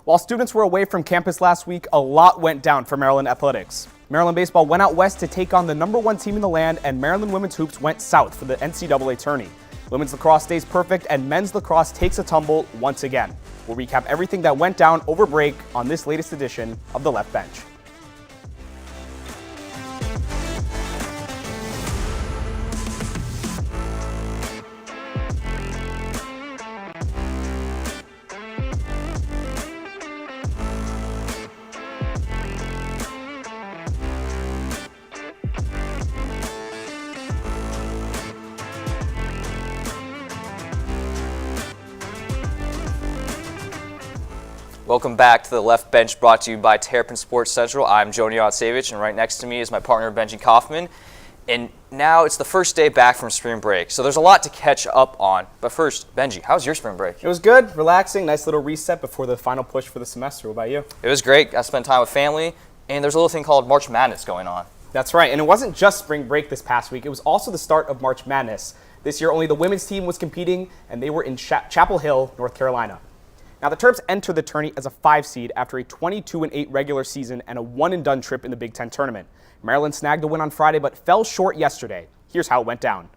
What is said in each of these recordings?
While students were away from campus last week, a lot went down for Maryland athletics. Maryland baseball went out west to take on the #1 team in the land, and Maryland women's hoops went south for the NCAA tourney. Women's lacrosse stays perfect, and men's lacrosse takes a tumble once again. We'll recap everything that went down over break on this latest edition of The Left Bench. Welcome back to The Left Bench, brought to you by Terrapin Sports Central. I'm Jona Jancewicz, and right next to me is my partner, Benji Kaufman. And now it's the first day back from spring break, so there's a lot to catch up on. But first, Benji, how's your spring break? It was good, relaxing, nice little reset before the final push for the semester. What about you? It was great. I spent time with family, and there's a little thing called March Madness going on. That's right, and it wasn't just spring break this past week. It was also the start of March Madness. This year, only the women's team was competing, and they were in Chapel Hill, North Carolina. Now, the Terps entered the tourney as a 5 seed after a 22-8 regular season and a one-and-done trip in the Big Ten tournament. Maryland snagged a win on Friday but fell short yesterday. Here's how it went down.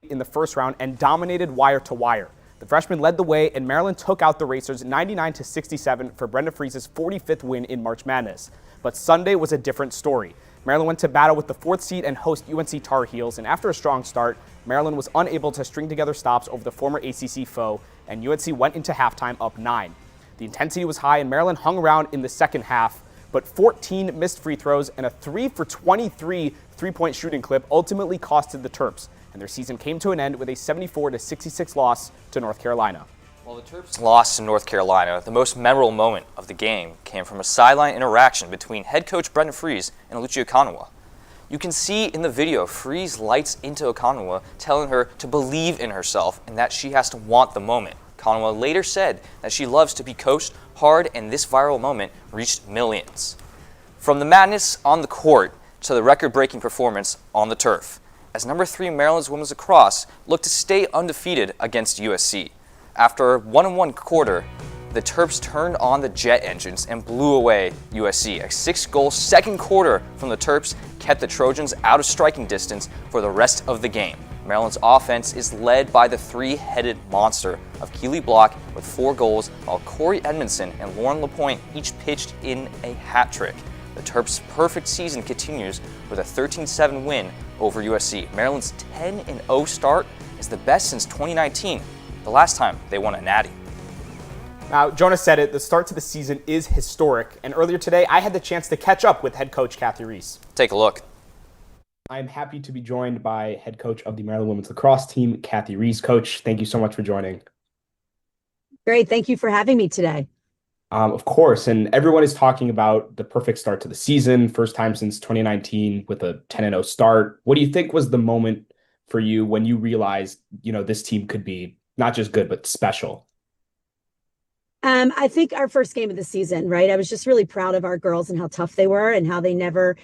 In the first round and dominated wire to wire. The freshmen led the way, and Maryland took out the Racers 99-67 for Brenda Frese's 45th win in March Madness. But Sunday was a different story. Maryland went to battle with the 4th seed and host UNC Tar Heels, and after a strong start, Maryland was unable to string together stops over the former ACC foe, and UNC went into halftime up 9. The intensity was high, and Maryland hung around in the second half, but 14 missed free throws and a 3-for-23 three-point shooting clip ultimately costed the Terps, and their season came to an end with a 74-66 loss to North Carolina. While the Terps lost to North Carolina, the most memorable moment of the game came from a sideline interaction between head coach Brendan Freese and Lucia Okonowa. You can see in the video Freese lights into Okonowa, telling her to believe in herself and that she has to want the moment. Okonowa later said that she loves to be coached hard, and this viral moment reached millions. From the madness on the court to the record-breaking performance on the turf, as number 3 Maryland's women's lacrosse looked to stay undefeated against USC. After a 1-1 quarter, the Terps turned on the jet engines and blew away USC. A 6-goal second quarter from the Terps kept the Trojans out of striking distance for the rest of the game. Maryland's offense is led by the 3-headed monster of Keely Block with 4 goals, while Corey Edmondson and Lauren LaPointe each pitched in a hat trick. The Terps' perfect season continues with a 13-7 win over USC. Maryland's 10-0 start is the best since 2019, the last time they won a natty. Now, Jonah said it, the start to the season is historic, and earlier today I had the chance to catch up with head coach Kathy Reese. Take a look. I'm happy to be joined by head coach of the Maryland women's lacrosse team, Kathy Reese. Coach, thank you so much for joining. Great, thank you for having me today. Of course, and everyone is talking about the perfect start to the season, first time since 2019 with a 10-0 start. What do you think was the moment for you when you realized, this team could be not just good, but special? I think our first game of the season, right? I was just really proud of our girls and how tough they were and how they never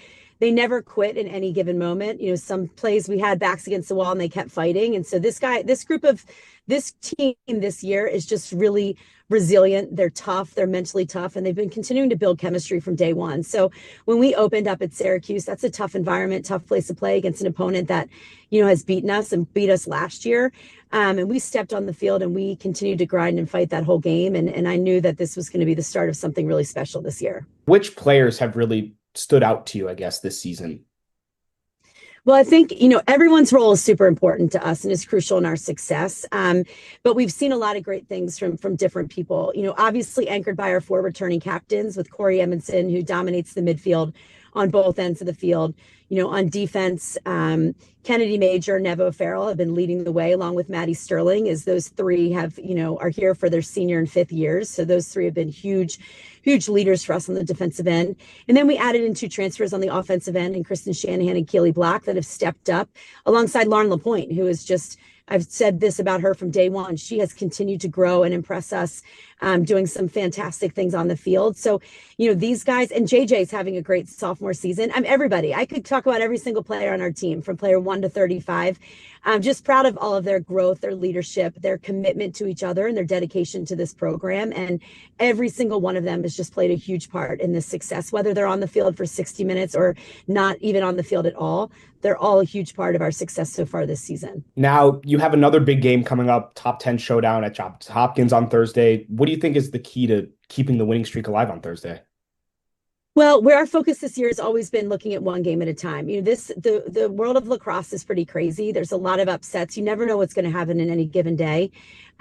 quit in any given moment. Some plays we had backs against the wall and they kept fighting. And so this team this year is just really resilient. They're tough. They're mentally tough. And they've been continuing to build chemistry from day one. So when we opened up at Syracuse, that's a tough environment, tough place to play against an opponent that, has beaten us and beat us last year. And we stepped on the field and we continued to grind and fight that whole game. And I knew that this was going to be the start of something really special this year. Which players have really stood out to you, I guess, this season? Well, I think, everyone's role is super important to us and is crucial in our success. But we've seen a lot of great things from different people, obviously anchored by our 4 returning captains with Corey Edmondson, who dominates the midfield on both ends of the field. On defense, Kennedy Major, Nevo Farrell have been leading the way along with Maddie Sterling, as those 3 are here for their senior and 5th years. So those 3 have been huge leaders for us on the defensive end. And then we added in 2 transfers on the offensive end, and Kristen Shanahan and Keely Black, that have stepped up alongside Lauren LaPointe, who is just, I've said this about her from day one. She has continued to grow and impress us, doing some fantastic things on the field. So, these guys, and JJ's having a great sophomore season. Everybody. I could talk about every single player on our team from player 1 to 35. I'm just proud of all of their growth, their leadership, their commitment to each other, and their dedication to this program. And every single one of them has just played a huge part in this success, whether they're on the field for 60 minutes or not even on the field at all. They're all a huge part of our success so far this season. Now, you have another big game coming up, top 10 showdown at Johns Hopkins on Thursday. What do you think is the key to keeping the winning streak alive on Thursday? Well, where our focus this year has always been looking at one game at a time. The world of lacrosse is pretty crazy. There's a lot of upsets. You never know what's going to happen in any given day.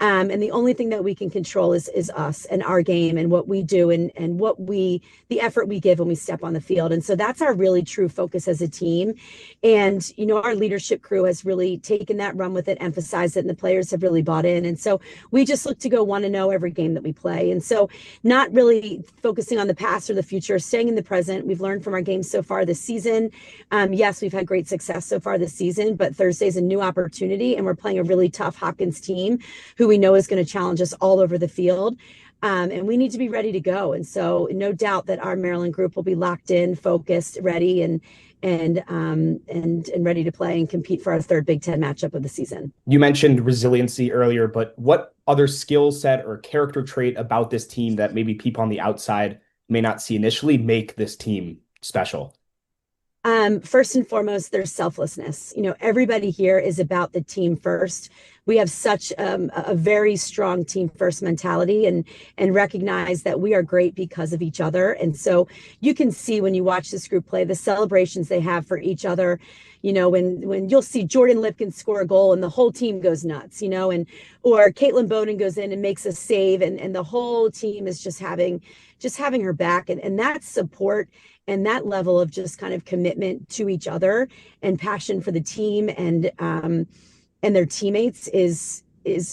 And the only thing that we can control is us and our game and what we do and the effort we give when we step on the field. And so that's our really true focus as a team. And, our leadership crew has really taken that, run with it, emphasized it, and the players have really bought in. And so we just look to go 1-0 every game that we play. And so not really focusing on the past or the future, staying in the present. We've learned from our games so far this season. Yes, we've had great success so far this season, but Thursday's a new opportunity, and we're playing a really tough Hopkins team who we know is going to challenge us all over the field. And we need to be ready to go. And so no doubt that our Maryland group will be locked in, focused, ready, and ready to play and compete for our third Big Ten matchup of the season. You mentioned resiliency earlier, but what other skill set or character trait about this team that maybe people on the outside may not see initially make this team special? First and foremost, there's selflessness. Everybody here is about the team first. We have such a very strong team first mentality and recognize that we are great because of each other. And so you can see when you watch this group play, the celebrations they have for each other. When you'll see Jordan Lipkin score a goal and the whole team goes nuts, or Caitlin Bowden goes in and makes a save and the whole team is just having her back, and that support and that level of just kind of commitment to each other and passion for the team and their teammates is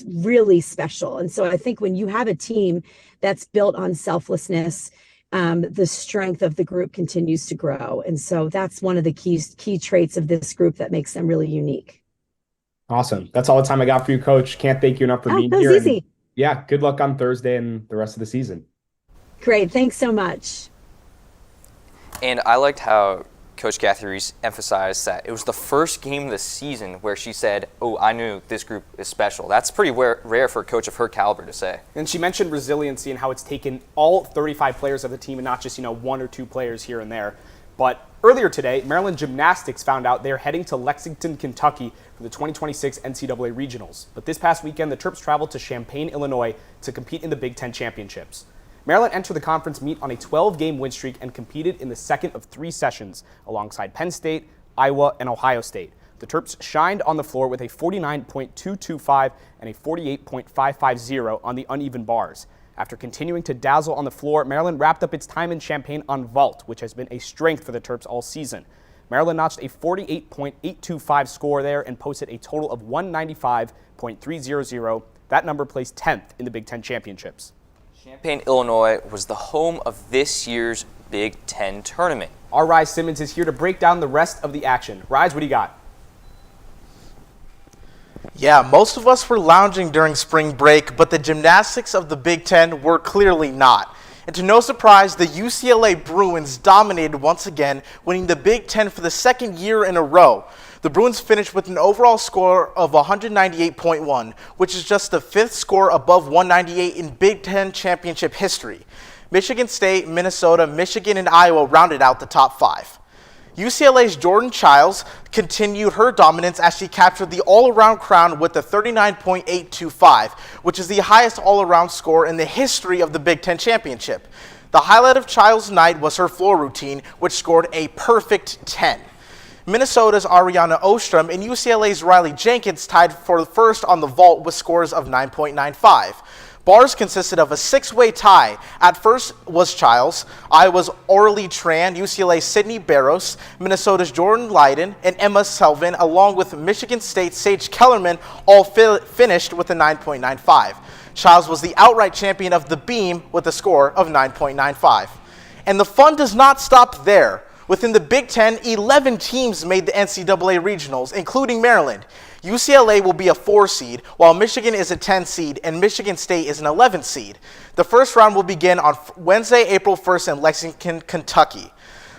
really special. And so I think when you have a team that's built on selflessness, the strength of the group continues to grow. And so that's one of the key traits of this group that makes them really unique. Awesome. That's all the time I got for you, Coach. Can't thank you enough for being here. Easy. Yeah, good luck on Thursday and the rest of the season. Great. Thanks so much. And I liked how Coach Kathy Reese emphasized that it was the first game of the season where she said, I knew this group is special. That's pretty rare for a coach of her caliber to say. And she mentioned resiliency and how it's taken all 35 players of the team and not just, one or two players here and there. But earlier today, Maryland Gymnastics found out they're heading to Lexington, Kentucky for the 2026 NCAA Regionals. But this past weekend, the Terps traveled to Champaign, Illinois to compete in the Big Ten Championships. Maryland entered the conference meet on a 12-game win streak and competed in the second of three sessions alongside Penn State, Iowa, and Ohio State. The Terps shined on the floor with a 49.225 and a 48.550 on the uneven bars. After continuing to dazzle on the floor, Maryland wrapped up its time in Champaign on vault, which has been a strength for the Terps all season. Maryland notched a 48.825 score there and posted a total of 195.300. That number placed 10th in the Big Ten Championships. Champaign, Illinois was the home of this year's Big Ten tournament. Our Rise Simmons is here to break down the rest of the action. Rise, what do you got? Yeah, most of us were lounging during spring break, but the gymnastics of the Big Ten were clearly not. And to no surprise, the UCLA Bruins dominated once again, winning the Big Ten for the second year in a row. The Bruins finished with an overall score of 198.1, which is just the fifth score above 198 in Big Ten championship history. Michigan State, Minnesota, Michigan, and Iowa rounded out the top five. UCLA's Jordan Childs continued her dominance as she captured the all-around crown with a 39.825, which is the highest all-around score in the history of the Big Ten championship. The highlight of Childs' night was her floor routine, which scored a perfect 10. Minnesota's Ariana Ostrom and UCLA's Riley Jenkins tied for first on the vault with scores of 9.95. Bars consisted of a six-way tie. At first was Childs, Iowa's Orly Tran, UCLA's Sydney Barros, Minnesota's Jordan Leiden, and Emma Selvin, along with Michigan State's Sage Kellerman, all finished with a 9.95. Childs was the outright champion of the beam with a score of 9.95. And the fun does not stop there. Within the Big Ten, 11 teams made the NCAA regionals, including Maryland. UCLA will be a 4 seed, while Michigan is a 10 seed, and Michigan State is an 11 seed. The first round will begin on Wednesday, April 1st in Lexington, Kentucky.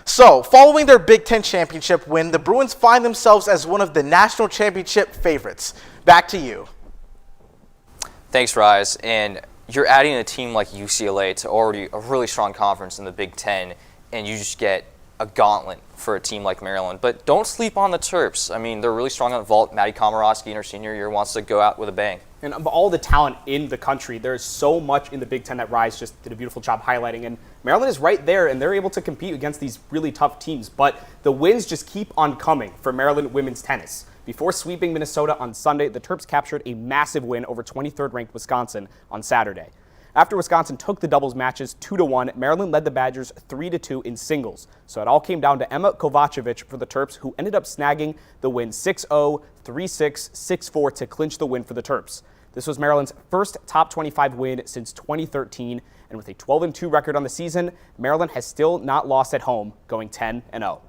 So, following their Big Ten championship win, the Bruins find themselves as one of the national championship favorites. Back to you. Thanks, Rise. And you're adding a team like UCLA to already a really strong conference in the Big Ten, and you just get a gauntlet for a team like Maryland. But don't sleep on the Terps. I mean, they're really strong on the vault. Maddie Komorowski in her senior year wants to go out with a bang. And of all the talent in the country, there's so much in the Big Ten that Rise just did a beautiful job highlighting. And Maryland is right there, and they're able to compete against these really tough teams. But the wins just keep on coming for Maryland women's tennis. Before sweeping Minnesota on Sunday, the Terps captured a massive win over 23rd-ranked Wisconsin on Saturday. After Wisconsin took the doubles matches 2-1, Maryland led the Badgers 3-2 in singles. So it all came down to Emma Kovacevic for the Terps, who ended up snagging the win 6-0, 3-6, 6-4 to clinch the win for the Terps. This was Maryland's first top 25 win since 2013, and with a 12-2 record on the season, Maryland has still not lost at home, going 10-0.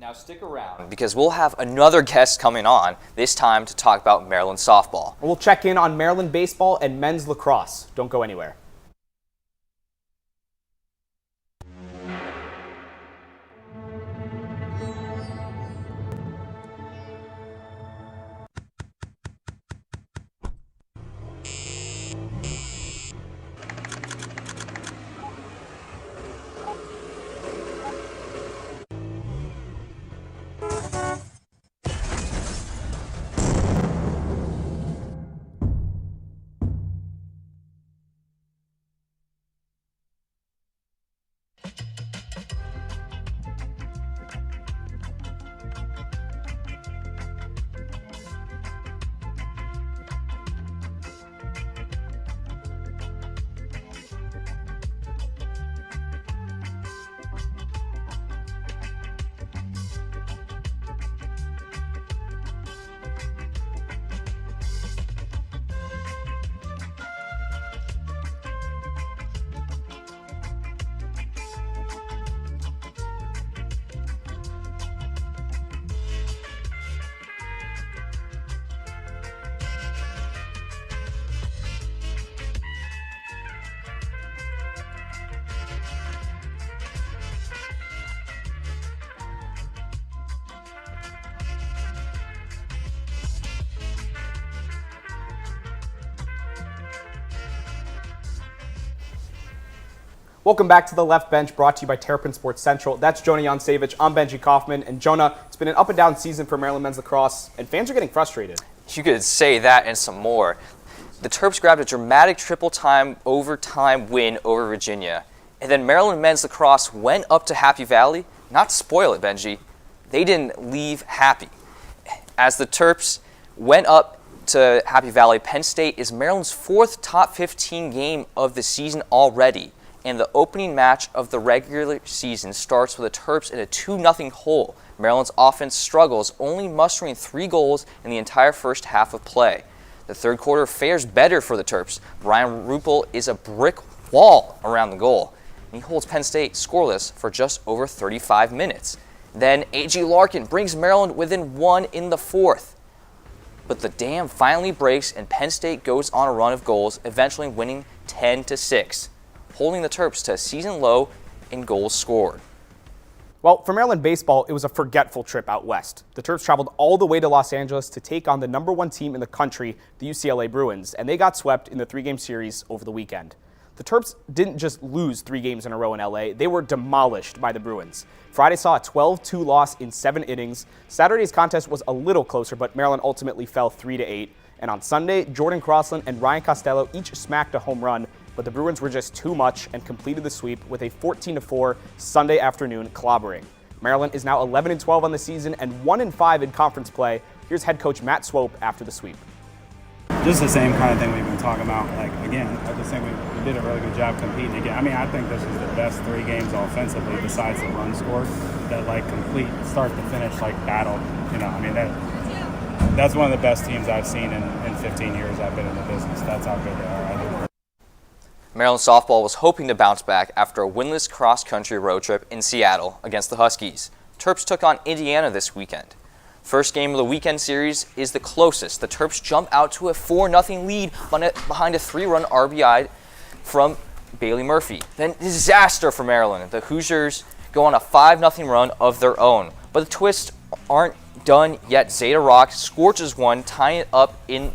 Now stick around, because we'll have another guest coming on, this time to talk about Maryland softball. We'll check in on Maryland baseball and men's lacrosse. Don't go anywhere. Welcome back to The Left Bench, brought to you by Terrapin Sports Central. That's Jona Jancewicz. I'm Benji Kaufman. And Jonah, it's been an up and down season for Maryland men's lacrosse, and fans are getting frustrated. You could say that and some more. The Terps grabbed a dramatic triple-time overtime win over Virginia. And then Maryland men's lacrosse went up to Happy Valley. Not to spoil it, Benji, they didn't leave happy. As the Terps went up to Happy Valley, Penn State is Maryland's fourth top 15 game of the season already. And the opening match of the regular season starts with the Terps in a 2-0 hole. Maryland's offense struggles, only mustering 3 goals in the entire first half of play. The third quarter fares better for the Terps. Brian Ruppel is a brick wall around the goal, and he holds Penn State scoreless for just over 35 minutes. Then A.G. Larkin brings Maryland within 1 in the fourth. But the dam finally breaks, and Penn State goes on a run of goals, eventually winning 10-6. Holding the Terps to a season low in goals scored. Well, for Maryland baseball, it was a forgetful trip out west. The Terps traveled all the way to Los Angeles to take on the #1 team in the country, the UCLA Bruins, and they got swept in the 3-game series over the weekend. The Terps didn't just lose 3 games in a row in LA, they were demolished by the Bruins. Friday saw a 12-2 loss in 7 innings. Saturday's contest was a little closer, but Maryland ultimately fell 3-8. And on Sunday, Jordan Crossland and Ryan Costello each smacked a home run, but the Bruins were just too much and completed the sweep with a 14-4 Sunday afternoon clobbering. Maryland is now 11-12 on the season and 1-5 in conference play. Here's head coach Matt Swope after the sweep. Just the same kind of thing we've been talking about. Like, again, I just think we did a really good job competing again. I mean, I think this is the best 3 games offensively besides the run score that, like, complete start to finish, like, battle. You know, I mean, that's one of the best teams I've seen in 15 years I've been in the business. That's how good they are. Maryland softball was hoping to bounce back after a winless cross-country road trip in Seattle against the Huskies. Terps took on Indiana this weekend. First game of the weekend series is the closest. The Terps jump out to a 4-0 lead behind a 3-run RBI from Bailey Murphy. Then disaster for Maryland. The Hoosiers go on a 5-0 run of their own. But the twists aren't done yet. Zeta Rock scorches one, tying it up in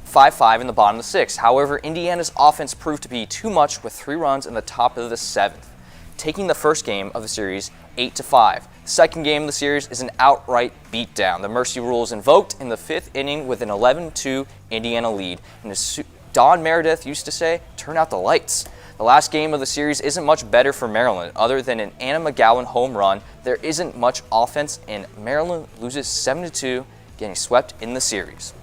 5-5 in the bottom of the 6th. However, Indiana's offense proved to be too much with 3 runs in the top of the 7th, taking the first game of the series 8-5. The second game of the series is an outright beatdown. The mercy rule is invoked in the 5th inning with an 11-2 Indiana lead. And as Don Meredith used to say, turn out the lights. The last game of the series isn't much better for Maryland. Other than an Anna McGowan home run, there isn't much offense, and Maryland loses 7-2, getting swept in the series.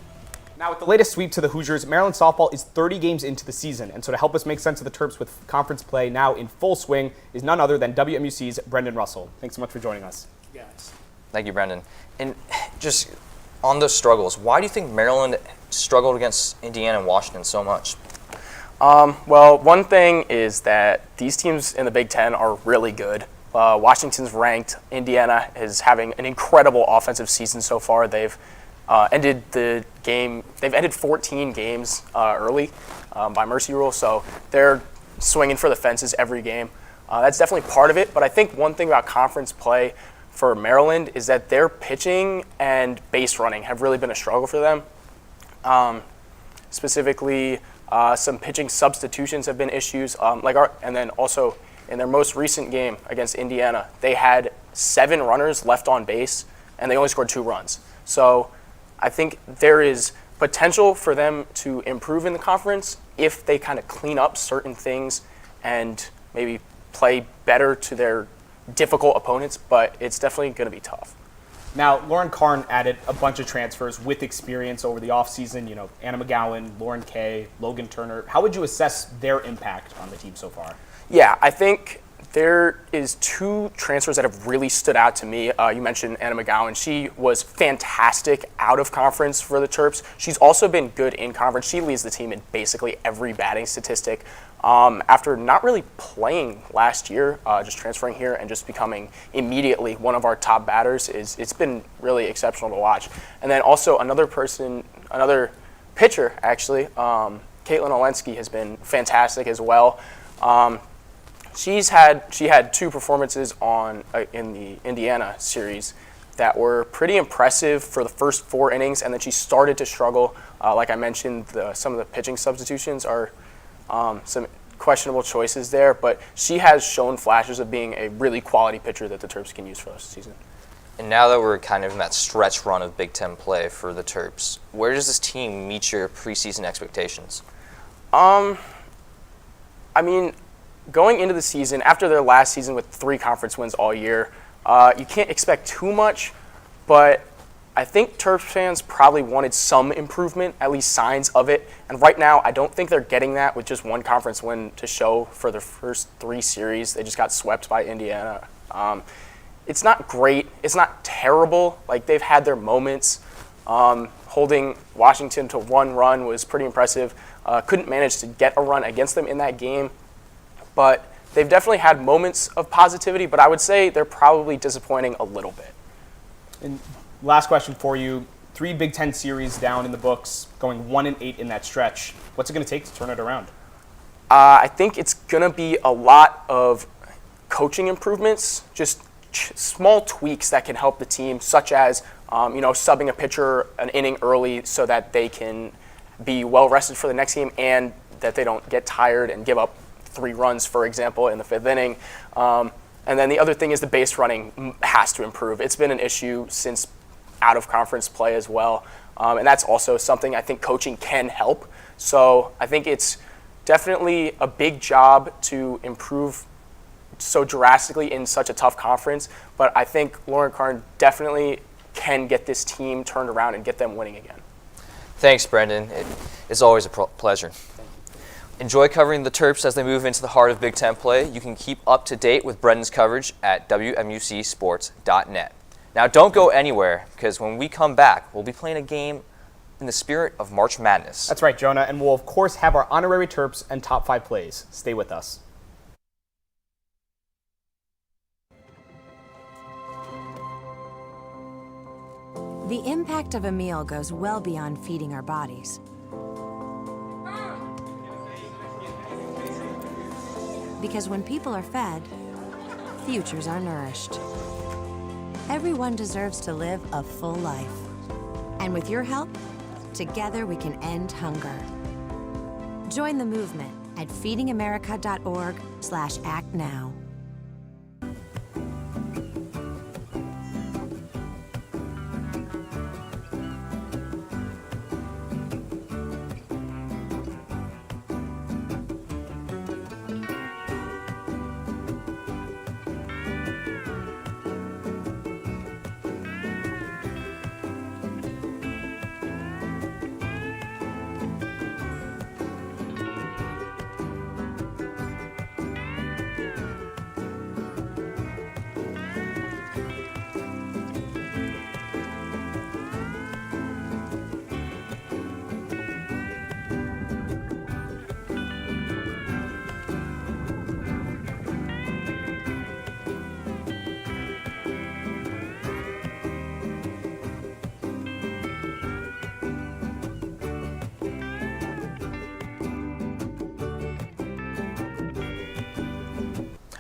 Now, with the latest sweep to the Hoosiers, Maryland softball is 30 games into the season. And so to help us make sense of the Terps with conference play now in full swing is none other than WMUC's Brendan Russell. Thanks so much for joining us. Yes. Thank you, Brendan. And just on those struggles, why do you think Maryland struggled against Indiana and Washington so much? Well, one thing is that these teams in the Big Ten are really good. Washington's ranked. Indiana is having an incredible offensive season so far. They've ended the game. They've ended 14 games early by mercy rule, so they're swinging for the fences every game. That's definitely part of it. But I think one thing about conference play for Maryland is that their pitching and base running have really been a struggle for them. Specifically, some pitching substitutions have been issues. And then also in their most recent game against Indiana, they had 7 runners left on base, and they only scored 2 runs. So I think there is potential for them to improve in the conference if they kind of clean up certain things and maybe play better to their difficult opponents, but it's definitely going to be tough. Now, Lauren Karn added a bunch of transfers with experience over the offseason. You know, Anna McGowan, Lauren Kay, Logan Turner. How would you assess their impact on the team so far? Yeah, I think there is 2 transfers that have really stood out to me. You mentioned Anna McGowan. She was fantastic out of conference for the Terps. She's also been good in conference. She leads the team in basically every batting statistic. After not really playing last year, just transferring here and just becoming immediately one of our top batters, it's been really exceptional to watch. And then also another pitcher actually, Caitlin Olensky has been fantastic as well. She had 2 performances in the Indiana series that were pretty impressive for the first 4 innings, and then she started to struggle. Like I mentioned, some of the pitching substitutions are some questionable choices there, but she has shown flashes of being a really quality pitcher that the Terps can use for this season. And now that we're kind of in that stretch run of Big Ten play for the Terps, where does this team meet your preseason expectations? I mean, going into the season, after their last season with 3 conference wins all year, you can't expect too much, but I think Terps fans probably wanted some improvement, at least signs of it. And right now, I don't think they're getting that with just 1 conference win to show for their first 3 series. They just got swept by Indiana. It's not great. It's not terrible. Like, they've had their moments. Holding Washington to 1 run was pretty impressive. Couldn't manage to get a run against them in that game. But they've definitely had moments of positivity, but I would say they're probably disappointing a little bit. And last question for you. 3 Big Ten series down in the books, going 1-8 in that stretch. What's it going to take to turn it around? I think it's going to be a lot of coaching improvements, just small tweaks that can help the team, such as subbing a pitcher an inning early so that they can be well rested for the next game and that they don't get tired and give up 3 runs, for example, in the 5th inning. And then the other thing is the base running has to improve. It's been an issue since out-of-conference play as well. And that's also something I think coaching can help. So I think it's definitely a big job to improve so drastically in such a tough conference. But I think Lauren Karn definitely can get this team turned around and get them winning again. Thanks, Brendan. It's always a pleasure. Enjoy covering the Terps as they move into the heart of Big Ten play. You can keep up to date with Brendan's coverage at WMUCsports.net. Now, don't go anywhere, because when we come back, we'll be playing a game in the spirit of March Madness. That's right, Jonah, and we'll, of course, have our honorary Terps and top 5 plays. Stay with us. The impact of a meal goes well beyond feeding our bodies. Because when people are fed, futures are nourished. Everyone deserves to live a full life. And with your help, together we can end hunger. Join the movement at feedingamerica.org/act now.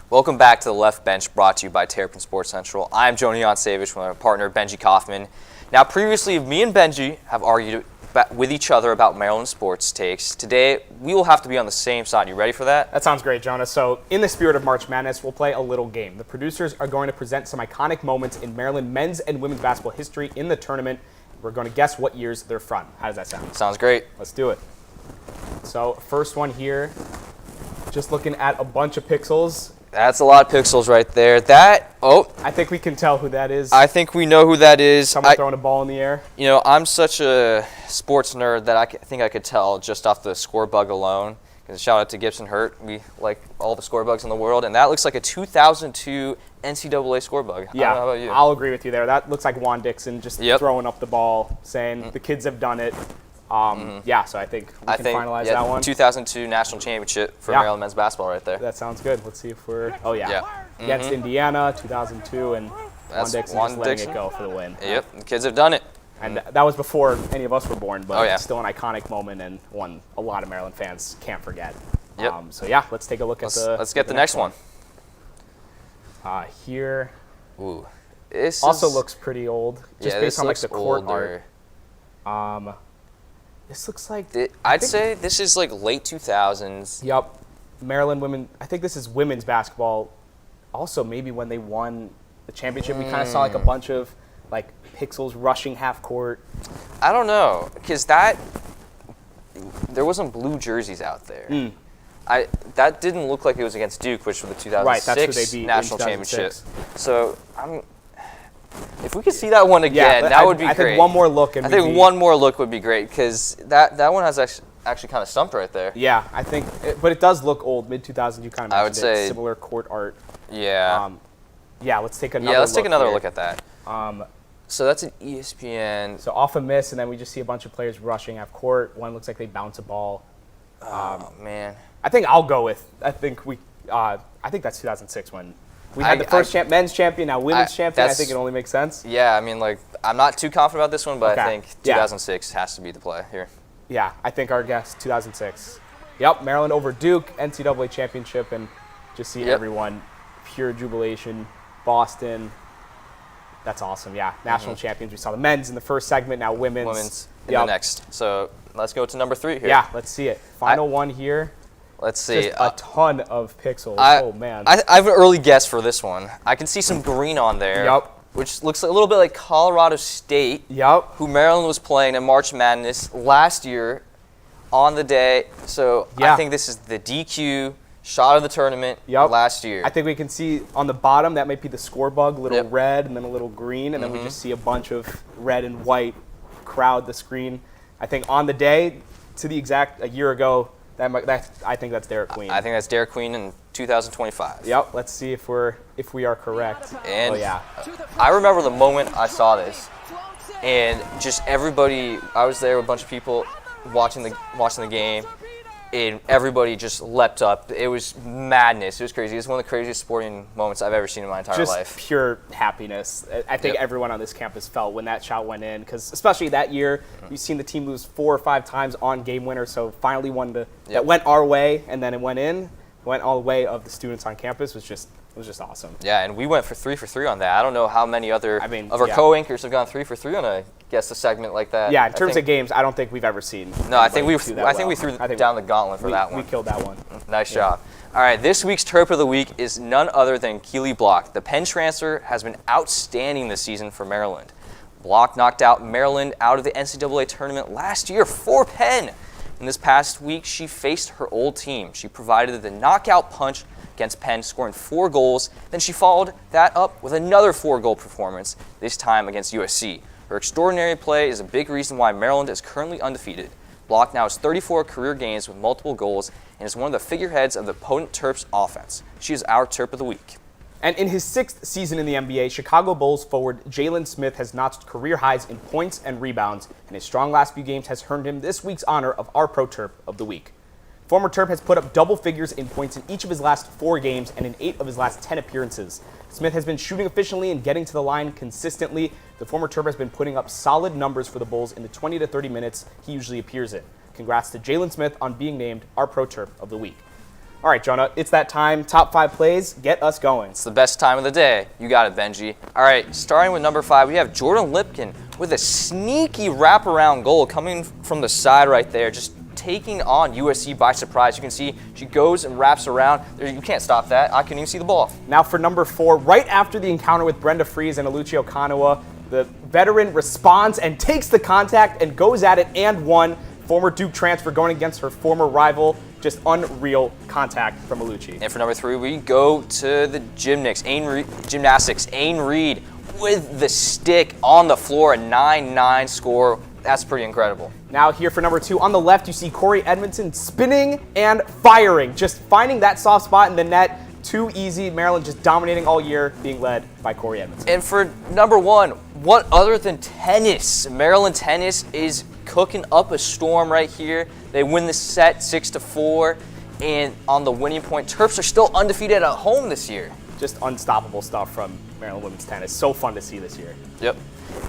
Welcome back to The Left Bench, brought to you by Terrapin Sports Central. I'm Jona Jancewicz with my partner, Benji Kaufman. Now, previously, me and Benji have argued with each other about Maryland sports takes. Today, we will have to be on the same side. You ready for that? That sounds great, Jonah. So, in the spirit of March Madness, we'll play a little game. The producers are going to present some iconic moments in Maryland men's and women's basketball history in the tournament. We're going to guess what years they're from. How does that sound? Sounds great. Let's do it. So, first one here, just looking at a bunch of pixels. That's a lot of pixels right there. I think we can tell who that is. I think we know who that is. Someone throwing a ball in the air. You know, I'm such a sports nerd that I think I could tell just off the score bug alone. Shout out to Gibson Hurt. We like all the score bugs in the world. And that looks like a 2002 NCAA score bug. Yeah, how about you? I'll agree with you there. That looks like Juan Dixon just throwing up the ball, saying the kids have done it. Yeah, so I think we can finalize that one. 2002 national championship for Maryland men's basketball right there. That sounds good. Let's see if we're, Yeah. Against Indiana, 2002, and Juan Dixon just letting it go for the win. Yep, the kids have done it. And that was before any of us were born, but it's still an iconic moment and one a lot of Maryland fans can't forget. Yep. So yeah, let's take a look Let's get the next one. Here. Ooh. This also looks pretty old, just based on like the court older. art. This looks like I'd say this is like late 2000s. Yep. Maryland women. I think this is women's basketball. Also, maybe when they won the championship, we kind of saw like a bunch of like pixels rushing half court. I don't know, because there wasn't blue jerseys out there. That didn't look like it was against Duke, which was the 2006 right, that's who they beat national in 2006. championship. So if we could see that one again, that would be great. I think one more look. I think one more look would be great, because that one has actually kind of stumped right there. Yeah, I think, but it does look old, mid 2000s. You kind of mentioned I would say similar court art. Yeah. Yeah, let's take another. Yeah, let's take another here. look at that. So that's an ESPN. So off a miss, and then we just see a bunch of players rushing half court. One looks like they bounce a ball. Oh man. I think I'll go with. I think that's 2006 when we had the first men's champion, now women's champion. I think it only makes sense. Yeah, I mean, like, I'm not too confident about this one, but I think 2006 has to be the play here. Yeah, I think our guess 2006. Yep, Maryland over Duke, NCAA championship, and just see everyone pure jubilation. Boston. That's awesome. Yeah, national champions. We saw the men's in the first segment. Now women's in the next. So let's go to number 3 here. Yeah, let's see it. Final one here. Let's see. Just a ton of pixels. Oh, man. I have an early guess for this one. I can see some green on there. Yep. Which looks a little bit like Colorado State. Yep. Who Maryland was playing in March Madness last year on the day. So I think this is the DQ shot of the tournament last year. I think we can see on the bottom, that might be the score bug, little red and then a little green. And then we just see a bunch of red and white crowd the screen. I think on the day, to the exact, a year ago, I think that's Derek Queen. I think that's Derek Queen in 2025. Yep. Let's see if we are correct. And I remember the moment I saw this, and just everybody. I was there with a bunch of people watching the game, and everybody just leapt up. It was madness. It was crazy. It was one of the craziest sporting moments I've ever seen in my entire life. Just pure happiness. I think everyone on this campus felt when that shot went in, because especially that year, you've seen the team lose 4 or 5 times on game winner, so finally one that went our way, and then it went in, went all the way of the students on campus, was just It was just awesome. Yeah, and we went for 3 for 3 on that. I don't know how many other of our yeah. co-anchors have gone 3 for 3 on a guess a segment like that. Yeah, in terms of games, I don't think we've ever seen. No, I think we do that we threw down the gauntlet for that one. We killed that one. Nice job. All right, this week's Terp of the Week is none other than Keely Block. The Penn transfer has been outstanding this season for Maryland. Block knocked out Maryland out of the NCAA tournament last year for Penn. And this past week, she faced her old team. She provided the knockout punch against Penn, scoring 4 goals. Then she followed that up with another 4-goal performance, this time against USC. Her extraordinary play is a big reason why Maryland is currently undefeated. Block now has 34 career games with multiple goals and is one of the figureheads of the potent Terps offense. She is our Terp of the Week. And in his 6th season in the NBA, Chicago Bulls forward Jalen Smith has notched career highs in points and rebounds, and his strong last few games has earned him this week's honor of our Pro Terp of the Week. Former Terp has put up double figures in points in each of his last 4 games and in 8 of his last 10 appearances. Smith has been shooting efficiently and getting to the line consistently. The former Terp has been putting up solid numbers for the Bulls in the 20 to 30 minutes he usually appears in. Congrats to Jalen Smith on being named our Pro Terp of the Week. All right, Jonah, it's that time. Top 5 plays. Get us going. It's the best time of the day. You got it, Benji. All right, starting with number 5, we have Jordan Lipkin with a sneaky wraparound goal coming from the side right there, just taking on USC by surprise. You can see she goes and wraps around. You can't stop that. I couldn't even see the ball. Now for number 4, right after the encounter with Brenda Fries and Alucci Okanwa, the veteran responds and takes the contact and goes at it and won. Former Duke transfer going against her former rival. Just unreal contact from Alucci. And for number 3, we go to the gymnastics. Ain Reed with the stick on the floor, a 9-9 score. That's pretty incredible. Now here for number 2, on the left, you see Corey Edmondson spinning and firing, just finding that soft spot in the net. Too easy. Maryland just dominating all year, being led by Corey Edmondson. And for number 1, what other than tennis? Maryland tennis is cooking up a storm right here. They win the set 6-4, and on the winning point, Terps are still undefeated at home this year. Just unstoppable stuff from Maryland women's tennis. So fun to see this year. Yep.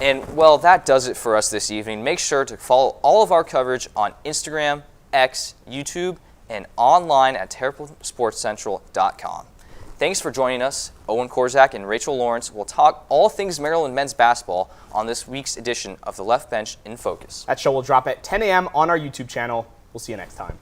And, well, that does it for us this evening. Make sure to follow all of our coverage on Instagram, X, YouTube, and online at TerrapinSportsCentral.com. Thanks for joining us. Owen Korzak and Rachel Lawrence will talk all things Maryland men's basketball on this week's edition of the Left Bench in Focus. That show will drop at 10 a.m. on our YouTube channel. We'll see you next time.